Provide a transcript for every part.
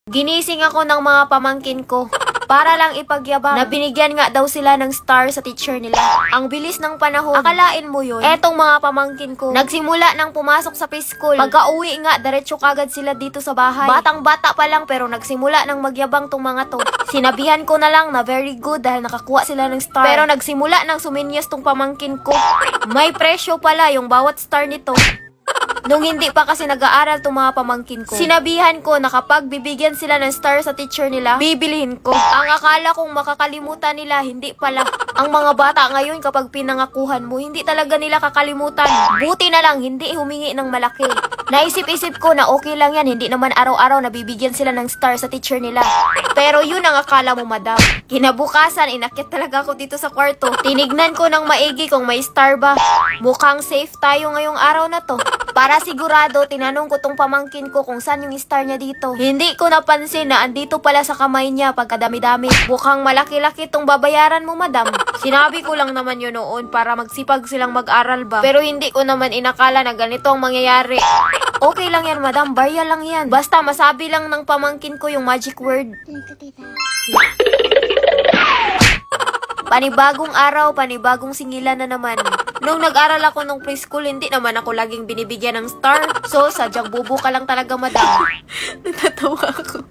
Ginising ako ng mga pamangkin ko para lang ipagyabang na binigyan nga daw sila ng star sa teacher nila. Ang bilis ng panahon. Akalain mo yun? Etong mga pamangkin ko, nagsimula nang pumasok sa preschool. Pagka-uwi nga, diretso kagad sila dito sa bahay. Batang-bata pa lang pero nagsimula nang magyabang tong mga to. Sinabihan ko na lang na very good dahil nakakuha sila ng star. Pero nagsimula nang suminyas tong pamangkin ko. May presyo pala yung bawat star nito. Nung hindi pa kasi nag-aaral tong mga pamangkin ko, sinabihan ko na kapag bibigyan sila ng star sa teacher nila, bibilihin ko. Ang akala kong makakalimutan nila, hindi pala. Ang mga bata ngayon kapag pinangakuhan mo, hindi talaga nila kakalimutan. Buti na lang, hindi humingi ng malaki. Naisip-isip ko na okay lang yan, hindi naman araw-araw na bibigyan sila ng star sa teacher nila. Pero yun ang akala mo, madam. Kinabukasan, inakyat talaga ako dito sa kwarto. Tinignan ko ng maigi kung may star ba. Mukhang safe tayo ngayong araw na to. Para sigurado, tinanong ko tong pamangkin ko kung saan yung star niya dito. Hindi ko napansin na andito pala sa kamay niya pagkadami-dami. Mukhang malaki-laki tong babayaran mo, madam. Sinabi ko lang naman yun noon para magsipag silang mag-aral ba. Pero hindi ko naman inakala na ganito ang mangyayari. Okay lang yan, madam. Barya lang yan. Basta masabi lang ng pamangkin ko yung magic word. Panibagong araw, panibagong singilan na naman. Nung nag-aral ako nung preschool, hindi naman ako laging binibigyan ng star. So, sadyang bubo ka lang talaga, madam. Natatawa ako.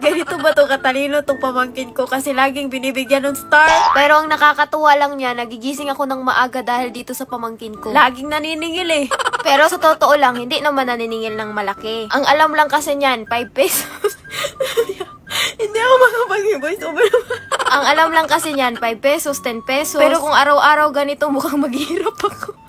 Ganito ba to katalino tong pamangkin ko kasi laging binibigyan ng star? Pero ang nakakatuwa lang niya, nagigising ako ng maaga dahil dito sa pamangkin ko. Laging naniningil eh. Pero sa totoo lang, hindi naman naniningil ng malaki. Ang alam lang kasi niyan, 5 pesos. Hindi ako makapag-voice over. Ang alam lang kasi niyan, 5 pesos, 10 pesos. Pero kung araw-araw ganito, mukhang maghihirap ako.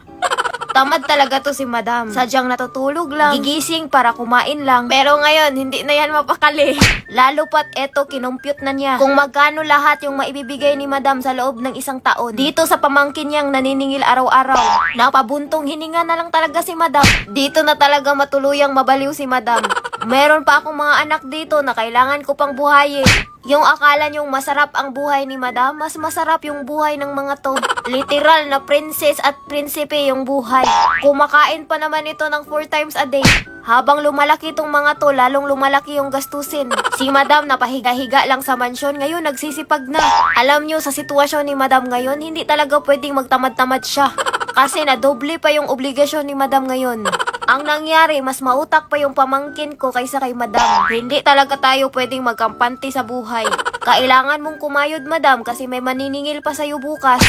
Tamad talaga to si madam. Sadyang natutulog lang, gigising para kumain lang. Pero ngayon, hindi na yan mapakali. Lalo pat eto, kinumpute na niya kung magkano lahat yung maibibigay ni madam sa loob ng isang taon. Dito sa pamangkin niyang naniningil araw-araw. Napabuntong hininga na lang talaga si madam. Dito na talaga matuluyang mabaliw si madam. Meron pa akong mga anak dito na kailangan ko pang buhayin. Yung akala nyong masarap ang buhay ni madam, mas masarap yung buhay ng mga to. Literal na princess at prinsipe yung buhay. Kumakain pa naman ito ng 4 times a day. Habang lumalaki tong mga to, lalong lumalaki yung gastusin. Si madam napahiga-higa lang sa mansyon, ngayon nagsisipag na. Alam nyo, sa sitwasyon ni madam ngayon, hindi talaga pwedeng magtamad-tamad siya. Kasi nadoble pa yung obligasyon ni madam ngayon. Ang nangyari, mas mautak pa yung pamangkin ko kaysa kay madam. Hindi talaga tayo pwedeng magkampante sa buhay. Kailangan mong kumayod, madam, kasi may maniningil pa sa'yo bukas.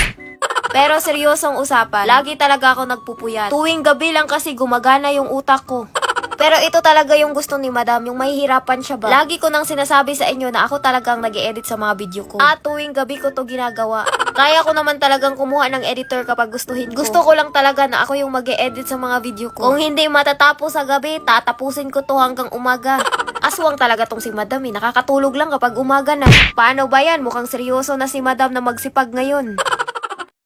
Pero seryosong usapan, lagi talaga ako nagpupuyat. Tuwing gabi lang kasi gumagana yung utak ko. Pero ito talaga yung gusto ni madam, yung mahihirapan siya ba? Lagi ko nang sinasabi sa inyo na ako talagang nag-e-edit sa mga video ko. At tuwing gabi ko to ginagawa. Kaya ko naman talagang kumuha ng editor kapag gustuhin ko. Gusto ko lang talaga na ako yung mag-e-edit sa mga video ko. Kung hindi matatapos sa gabi, tatapusin ko to hanggang umaga. Aswang talaga tong si madam eh. Nakakatulog lang kapag umaga na. Paano ba yan? Mukhang seryoso na si madam na magsipag ngayon.